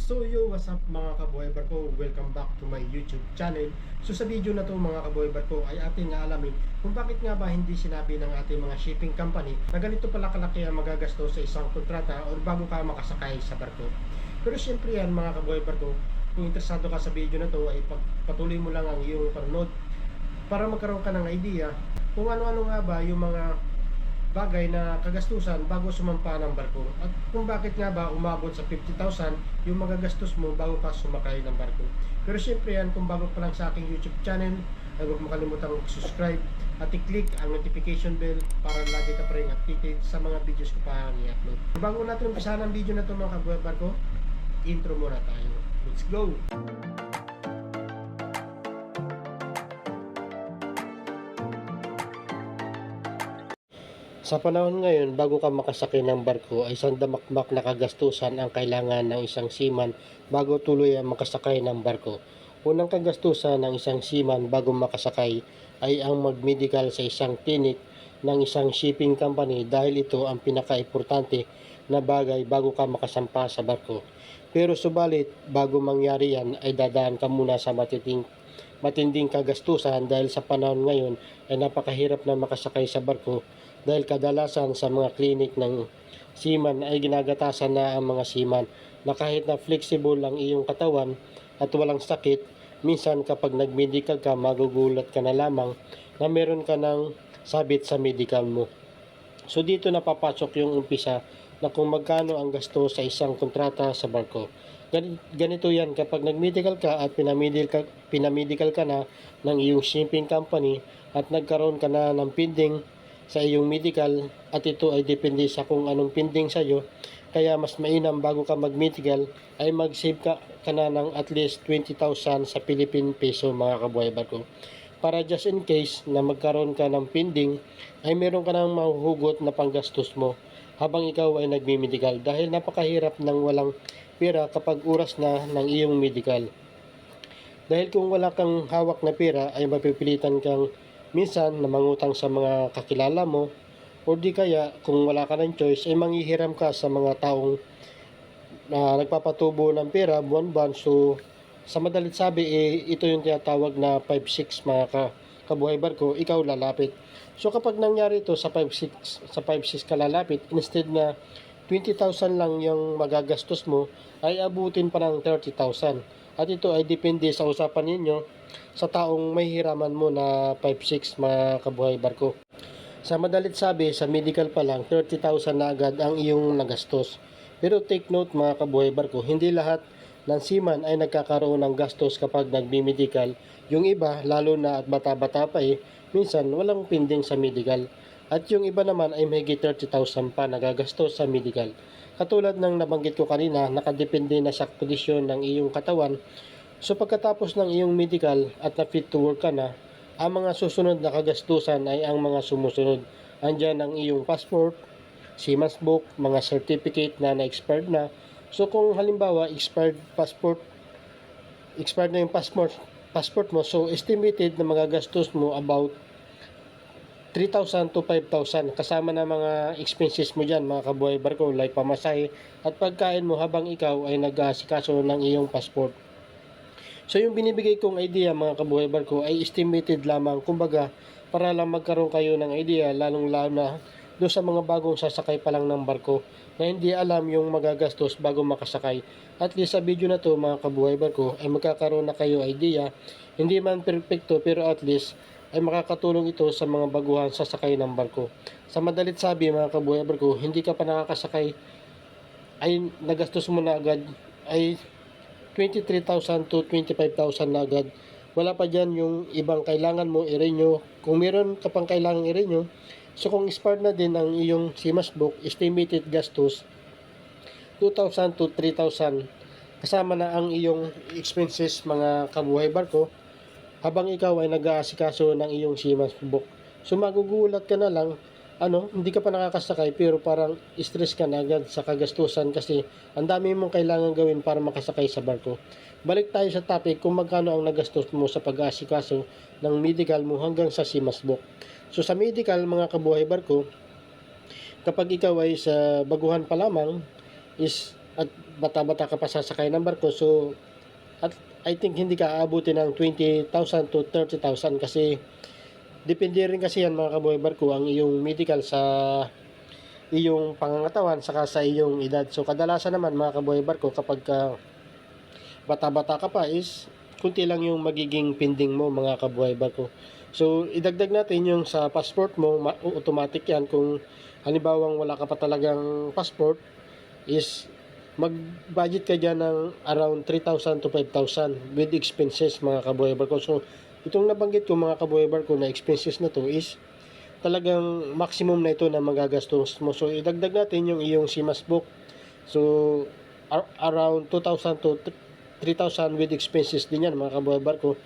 So yo, what's up mga kabuhay barko? Welcome back to my YouTube channel. So sa video na to mga kabuhay barko ay ating nga alamin kung bakit nga ba hindi sinabi ng ating mga shipping company na ganito pala kalaki ang magagastos sa isang kontrata o bago ka makasakay sa barko. Pero syempre yan mga kabuhay barko, kung interesado ka sa video na to ay patuloy mo lang ang iyong panonood para magkaroon ka ng idea kung ano-ano nga ba yung mga bagay na kagastusan bago sumampa ng barko at kung bakit nga ba umabot sa 50,000 yung magagastos mo bago ka sumakay ng barko. Pero syempre yan, kung bago pa lang sa aking YouTube channel ay huwag makalimutan subscribe at i-click ang notification bell para lagi ka pa rin updated sa mga videos ko pa i-upload. Bago natin umpisahan ang video na ito mga kabuhay barko, intro muna tayo. Let's go! Sa panahon ngayon, bago ka makasakay ng barko ay isang damakmak na kagastusan ang kailangan ng isang seaman bago tuloy ang makasakay ng barko. Unang kagastusan ng isang seaman bago makasakay ay ang mag-medical sa isang clinic ng isang shipping company dahil ito ang pinaka-importante na bagay bago ka makasampa sa barko. Pero subalit, bago mangyari yan ay dadaan ka muna sa matinding kagastusan dahil sa panahon ngayon ay napakahirap na makasakay sa barko dahil kadalasan sa mga klinik ng seaman ay ginagatasan na ang mga seaman na kahit na flexible ang iyong katawan at walang sakit, minsan kapag nag-medical ka magugulat ka na lamang na meron ka ng sabit sa medical mo. So dito napapasok yung umpisa na kung magkano ang gasto sa isang kontrata sa barko. Ganito yan kapag nag-medical ka at pinamedical ka na ng iyong shipping company at nagkaroon ka na ng pending sa iyong medical at ito ay depende sa kung anong pending sa iyo, kaya mas mainam bago ka mag-medical ay mag-save ka na ng at least 20,000 sa Philippine peso mga kabuhay barko. Para just in case na magkaroon ka ng pending ay meron ka nang mahuhugot na panggastos mo habang ikaw ay nagmi-medical dahil napakahirap ng walang pera kapag oras na ng iyong medical. Dahil kung wala kang hawak na pera ay mapipilitan kang minsan na mangutang sa mga kakilala mo o di kaya kung wala ka ng choice ay manghihiram ka sa mga taong nagpapatubo ng pera buwan-buwan. So sa madalit sabi ito yung tinatawag na 5-6 mga kabuhay barko, ikaw lalapit. So kapag nangyari ito sa 5-6 ka lalapit, instead na 20,000 lang yung magagastos mo ay abutin pa ng 30,000 at ito ay depende sa usapan ninyo sa taong may hiraman mo na 5-6 mga kabuhay barko. Sa madalit sabi, sa medical pa lang 30,000 na agad ang iyong nagastos. Pero take note mga kabuhay barko, hindi lahat ng seaman ay nagkakaroon ng gastos kapag nagbi-medical. Yung iba, lalo na at bata-bata pa minsan walang pending sa medical. At yung iba naman ay mahigit 30,000 pa nagagastos sa medical. Katulad ng nabanggit ko kanina, nakadepende na sa kondisyon ng iyong katawan. So pagkatapos ng iyong medical at na fit to work ka na, ang mga susunod na kagastusan ay ang mga sumusunod. Andyan ang iyong passport, seaman's book, mga certificate na na-expired na. So kung halimbawa expired na yung passport mo, so estimated na magagastos mo about 3,000 to 5,000 kasama na mga expenses mo dyan mga kabuhay barko like pamasahe at pagkain mo habang ikaw ay nag-aasikaso ng iyong passport. So yung binibigay kong idea mga kabuhay barko ay estimated lamang, kumbaga para lang magkaroon kayo ng idea lalong lalo na doon sa mga bagong sasakay pa lang ng barko na hindi alam yung magagastos bago makasakay. At least sa video na to mga kabuhay barko ay magkakaroon na kayo idea, hindi man perfecto pero at least ay makakatulong ito sa mga baguhan sasakay ng barko. Sa madalit sabi mga kabuhay barko, hindi ka pa nakakasakay ay nagastos mo na agad ay 23,000 to 25,000 na agad. Wala pa dyan yung ibang kailangan mo i-renew. Kung meron ka pang kailangan i-renew, so kung expired na din ang iyong seaman's book, estimated gastos 2,000 to 3,000 kasama na ang iyong expenses mga kabuhay barko habang ikaw ay nag-aasikaso ng iyong seaman's book. So magugulat ka na lang, hindi ka pa nakakasakay pero parang stress ka na agad sa kagastusan kasi ang dami mong kailangan gawin para makasakay sa barko. Balik tayo sa topic kung magkano ang nagastos mo sa pag-aasikaso ng medical mo hanggang sa seaman's book. So sa medical mga kabuhay barko, kapag ikaw ay sa baguhan pa lamang is at bata-bata ka pa sasakay ng barko, so at I think hindi ka aabutin ng 20,000 to 30,000 kasi depende rin kasi yan mga kabuhay barko ang iyong medical sa iyong pangangatawan saka sa iyong edad. So kadalasan naman mga kabuhay barko kapag bata-bata ka pa is kunti lang yung magiging pending mo mga kabuhay barko. So idagdag natin yung sa passport mo, automatic yan. Kung halimbawang wala ka pa talagang passport is mag-budget ka dyan ng around 3,000 to 5,000 with expenses mga kabuhay barko. So itong nabanggit ko mga kabuhay barko na expenses na to is talagang maximum na ito na magagastos mo. So idagdag natin yung iyong SIMAS book. So around 2,000 to 3,000 with expenses din yan mga kabuhay barko.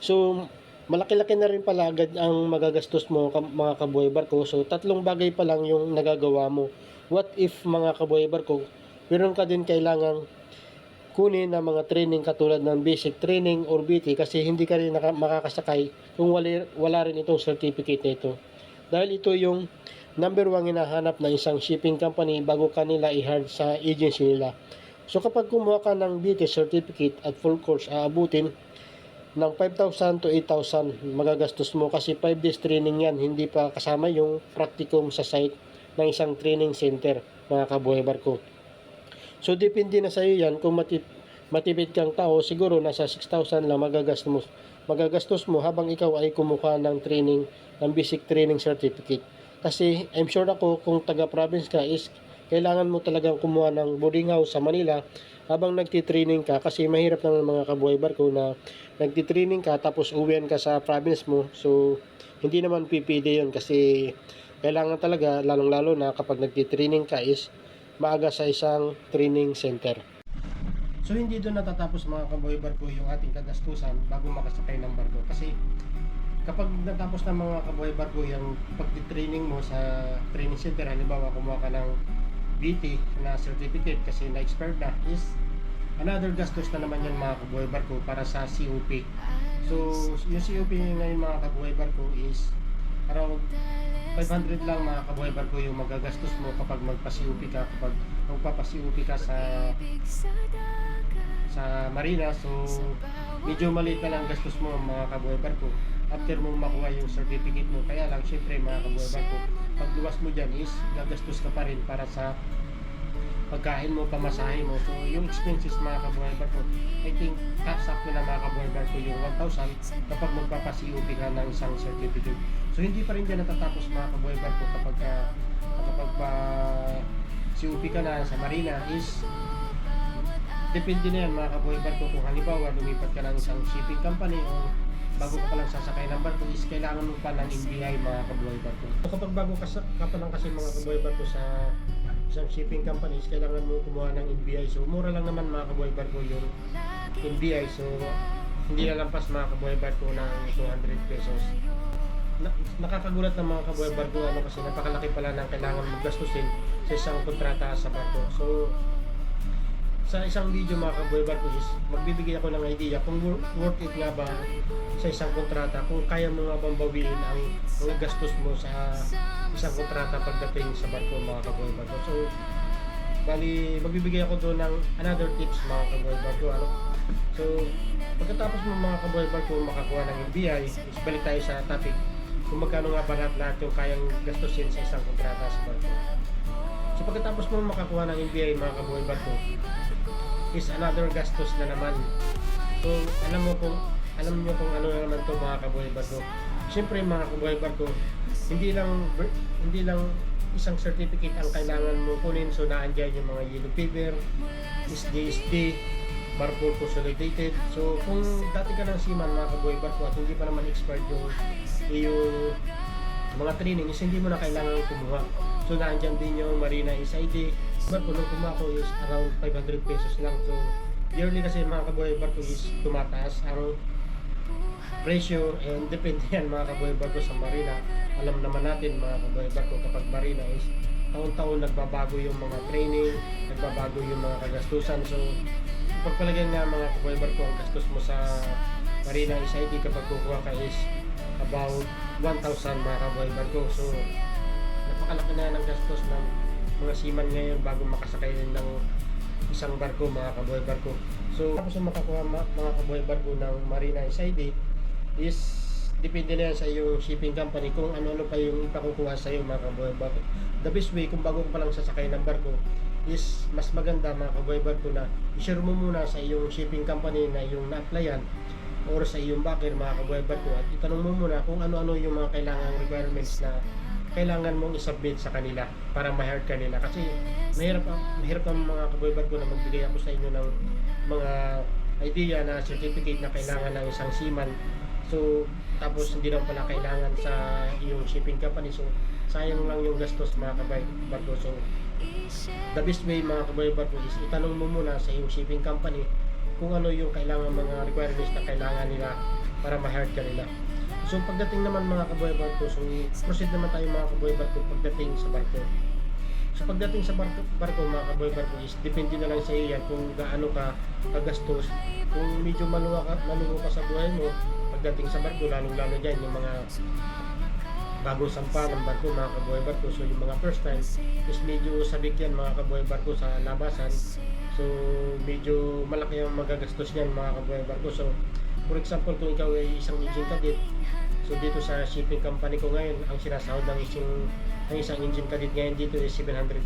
So malaki-laki na rin pala agad ang magagastos mo mga kabuhay barko. So tatlong bagay pa lang yung nagagawa mo. What if mga kabuhay barko, meron ka din kailangang kunin na mga training katulad ng basic training or BT kasi hindi ka rin makakasakay kung wala rin itong certificate na ito. Dahil ito yung number 1 hinahanap ng isang shipping company bago kanila i-hire sa agency nila. So kapag kumuha ka ng BT certificate at full course, aabutin ng 5,000 to 8,000 magagastos mo kasi 5 days training yan, hindi pa kasama yung practicum sa site ng isang training center mga kabuhay barko. So depende na sa iyo yan kung matipid kang tao, siguro nasa 6,000 lang magagastos mo habang ikaw ay kumuha ng training, ng basic training certificate. Kasi I'm sure ako kung taga province ka is kailangan mo talagang kumuha ng boarding house sa Manila habang nagtitraining ka kasi mahirap naman mga kabuhay barko na nagtitraining ka tapos uwian ka sa province mo. So hindi naman pipili yun kasi kailangan talaga lalong-lalo na kapag nagtitraining ka is maaga sa isang training center. So hindi doon natatapos mga kabuhay barko yung ating kagastusan bago makasakay ng barko. Kasi kapag natapos ng mga kabuhay barko yung pagtitraining mo sa training center, halimbawa kumuha ka ng BT na certificate kasi na-expired na, is another gastos na naman yung mga kabuhay barko para sa COP. So yung COP ngayon mga kabuhay barko is around 500 lang mga kabuhay barko yung magagastos mo kapag magpa-COP ka, kapag magpapa-COP ka sa marina. So medyo maliit na lang gastos mo mga kabuhay barko after mo makuha yung certificate mo. Kaya lang syempre mga kabuhay barko, pag luwas mo dyan is gagastos ka pa rin para sa pagkain mo, pamasahe mo. So yung expenses mga kabuhay barko, I think sakto na mga kabuhay barko yung 1,000 kapag magpapa-COP ka ng isang certificate. So hindi pa rin dyan natatapos mga kabuhay barko kapag COP ka na sa marina is depende na yan mga kabuhay barko. Kung halimbawa lumipat ka ng isang shipping company o bago ka pa lang sasakay ng barko is kailangan mo pa ng NBI mga kabuhay barko. So kapag bago ka pa lang kasi mga kabuhay barko sa isang shipping companies, kailangan mo kumuha ng NBI. So mura lang naman mga kabuhay barko yung NBI. So hindi na lampas mga kabuhay barko ng 200 pesos. Nakakagulat ng mga kabuhay barko kasi napakalaki pala ng kailangan maggastusin sa isang kontrata sa barko. So sa isang video mga kabuhay barko is magbibigay ako ng idea kung worth it nga ba sa isang kontrata, kung kaya mo nga bang bawiin ang gastos mo sa isang kontrata pagdating sa barko mga kabuhay barko. So bali magbibigay ako doon ng another tips mga kabuhay barko. So pagkatapos mo mga kabuhay barko makakuha ng NBI, is balik tayo sa topic kung magkano nga ba lahat yung kayang gastusin sa isang kontrata sa barko. So pagkatapos mo makakuha ng NBI mga kabuhay barko is another gastos na naman. So alam niyo kung ano na naman to mga kabuhay barko. Siyempre mga kabuhay barko, hindi lang isang certificate ang kailangan mo kunin. So naandyan yung mga yellow fever, SDSD, barko consolidated. So kung dati ka ng seaman mga kabuhay barko at hindi pa naman expired yung mga training is hindi mo na kailangan kumuha. So naandyan din yung Marina SID. Barko nung kumuha ko is around 500 pesos lang. So yearly kasi mga kabuhay barko is tumataas ang presyo and depende yan mga kabuhay barko sa marina. Alam naman natin mga kabuhay barko kapag marina is taon-taon nagbabago yung mga training, nagbabago yung mga kagastusan. So pagpalagyan nga mga kabuhay barko ang gastos mo sa marina SID kapag kukuha ka is about 1,000 mga kabuhay barko. So napakalaki na ng gastos ng mga seaman ngayon bago makasakay ng isang barko, mga kabuhay barko. So tapos yung makakuha mga kabuhay barko ng Marina SID is depende na yan sa iyong shipping company kung ano-ano pa yung ipakukuha sa iyo, mga kabuhay barko. The best way kung bago ka pa lang sasakay ng barko is mas maganda, mga kabuhay barko, na i-share mo muna sa iyong shipping company na yung na-applyan or sa iyong backer, mga kabuhay barko, at itanong mo muna kung ano-ano yung mga kailangang requirements na kailangan mong isubmit sa kanila para ma-hire kanila. Kasi mahirap ang mga kabuhay barko na magbigay ako sa inyo ng mga idea na certificate na kailangan ng isang seaman. So tapos hindi naman pala kailangan sa iyong shipping company, so sayang lang yung gastos, mga kabuhay barko. So the best way, mga kabuhay barko, is itanong mo muna sa iyong shipping company kung ano yung kailangan mga requirements na kailangan nila para ma-hire ka nila. So pagdating naman, mga kabuhay barko, so proceed naman tayo, mga kabuhay barko, pagdating sa barko. So pagdating sa barko, mga kabuhay barko, is depende na lang sa iyo yan kung gaano ka kagastos. Kung medyo maluwa ka sa buhay mo pagdating sa barko, lalong-lalo dyan yung mga bagong sampa ng barko, mga kabuhay barko. So yung mga first time is medyo sabik yan, mga kabuhay barko, sa labasan. So medyo malaki ang magagastos niyan, mga kabuhay barko. So for example, kung ikaw ay isang engine cadet, so dito sa shipping company ko ngayon, ang sinasahod ng isang engine cadet ngayon dito is 750.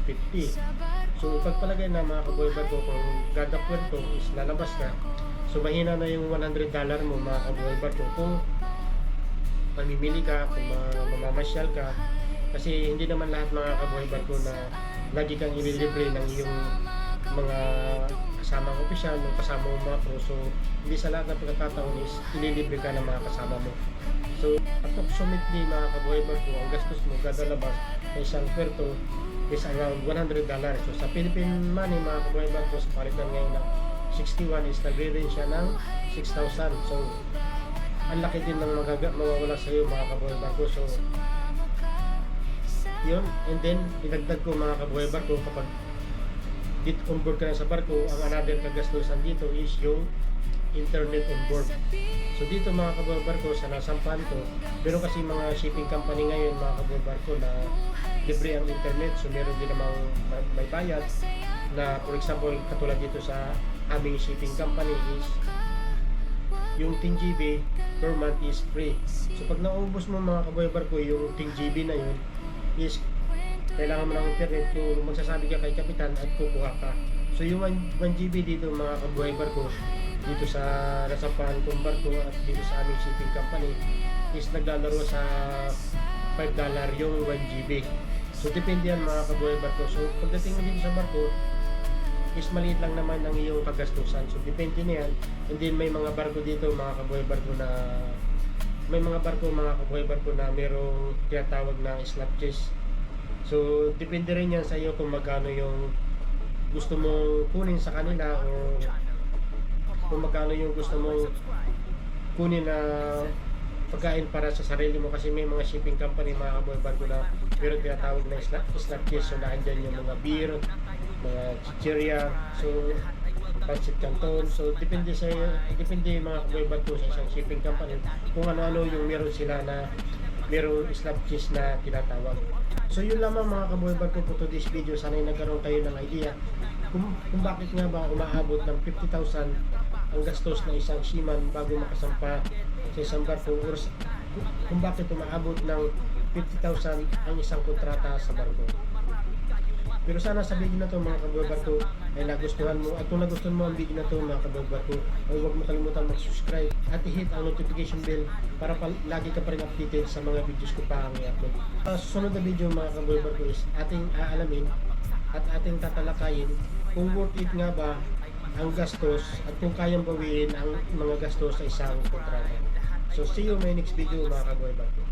So pagpalagay na, mga kabuhay barko, kung gada puerto is lalabas na, so mahina na yung $100 mo, mga kabuhay barko, kung mamimili ka, kung mamamasyal ka. Kasi hindi naman lahat, mga kabuhay barko, na lagi kang ililibre ng iyong mga kasamang opisyal, ng kasama mo mga crew. So hindi sa lahat ng pagkakataon is ililibre ka ng mga kasama mo. So approximately, mga kabuhay barko, ang gastos mo kada labas sa isang puerto is around $100. So sa Philippine money, mga kabuhay barko, sa palitan ngayon ng 61 is nagre-range siya ng 6,000. So ang laki din ng mawawala sa iyo, mga kabuhay barko. So yun, and then dinagdag ko, mga kabuhay barko, kapag dito on board ka na sa barko, ang another kagastusan dito is yung internet on board. So dito, mga kabuhay barko, sa nasampahan ko, pero kasi mga shipping company ngayon, mga kabuhay barko, na libre ang internet. So meron din namang may bayad na, for example, katulad dito sa aming shipping company is yung 10 GB per month is free. So pag naubos mo, mga kabuhay barko, yung 10 GB na yun is kailangan mo ng internet, kung magsasabi ka kay kapitan at kukuha ka. So yung 1 GB dito, mga kabuhay barko, dito sa nasampahan kong barko at dito sa aming shipping company is naglalaro sa $5 yung 1 GB. So depende yan, mga kabuhay barko. So pagdating mo dito sa barko is maliit lang naman ang iyong kagastusan. So depende na yan. And then may mga barko dito, mga kabuhay barko, na mga kabuhay barko, na merong tinatawag na slot chase. So depende rin yan sa iyo kung magkano yung gusto mong kunin sa kanila, o kung magkano yung gusto mong kunin na pagkain para sa sarili mo. Kasi may mga shipping company, mga kabuhay barko, na meron tinatawag na slot chase. So naandyan yung mga beer, mga chichirya, so pancit canton. So depende mga kabuhay barko sa isang shipping company kung ano-ano yung meron sila na merong slot cheese na tinatawag. So yun lamang, mga kabuhay barko, po to this video. Sana'y nagkaroon kayo ng idea kung bakit nga ba umaabot ng 50,000 ang gastos na isang seaman bago makasampa sa isang barko, or kung bakit umaabot ng 50,000 ang isang kontrata sa barko. Pero sana sa video na to, mga kabuhay barko, ay nagustuhan mo. At kung nagustuhan mo ang video na to, mga kabuhay barko, ay huwag mo kalimutan mag-subscribe at i-hit ang notification bell para lagi ka pa rin updated sa mga videos ko pa ang i-upload. Sa susunod na video, mga kabuhay barko, is ating aalamin at ating tatalakayin kung worth it nga ba ang gastos at kung kayang bawiin ang mga gastos sa isang kontrata. So see you in my next video, mga kabuhay barko.